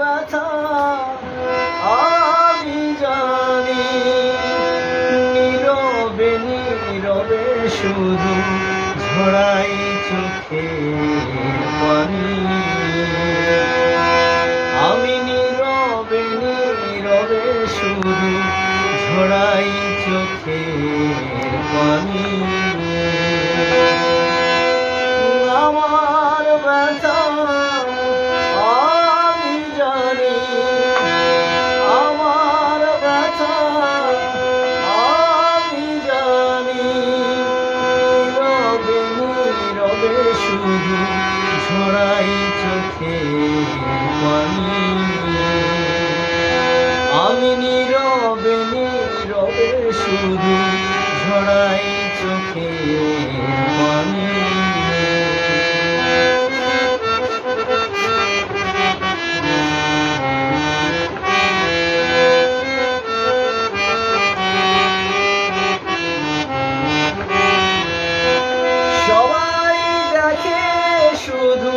ব্যথা আমি জানি, নীরবে নীরবে শুধু ঝরাই চোখের পানি। আমি নীরবে নীরবে শুধু ঝরাই চোখের পানি। আমার ব্যথা আমি জানি, আমার ব্যথা আমি জানি, নীরবে নীরবে শুধু ঝরাই চোখের পানি। আমি নীরবে নীরবে শুধু ঝরাই চোখের পানি। সবাই দেখে শুধু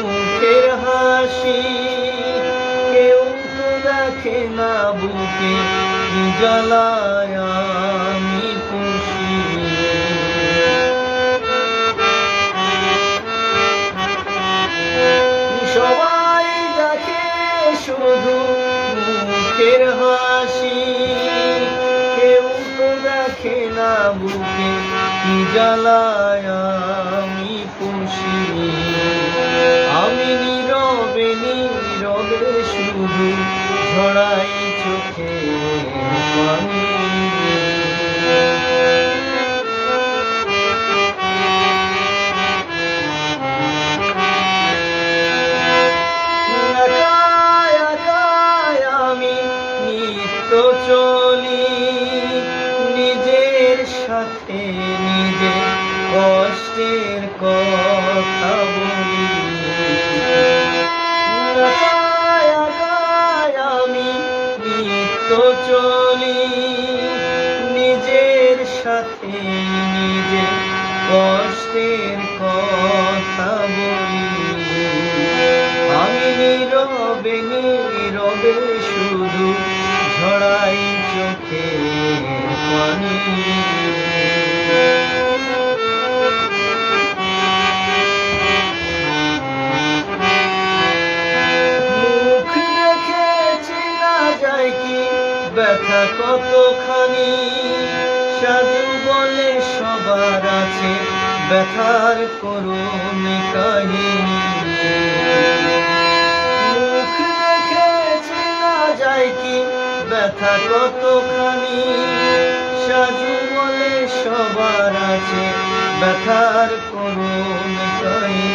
মুখের হাসি, কেউ তো দেখে না বুকে কি জ্বালায় আমি পুষি। সবাই দেখে শুধু মুখের হাসি, কেউ তো দেখে না বুকে কি জ্বালায় আমি পুষি। আমি নীরবে নীরবে শুধু ঝরাই চোখের পানি। আমি নিত্য চলি নিজের সাথে, নিজে কষ্টের কথা বলি। আমি নিত্য চলি নিজের সাথে, নিজে কষ্টের কথা বলি। আমি নীরবে নীরবে শুধু ঝরাই চোখের পানি। মুখ দেখে চেনা যায় কি ব্যথা কতখানি, সাধু বলে সবার আছে ব্যথার করুণ কাহিনী। মুখ দেখে চেনা যায় কি ব্যথা কতখানি, সাধু বলে সবার আছে ব্যথার করুণ কাহিনী।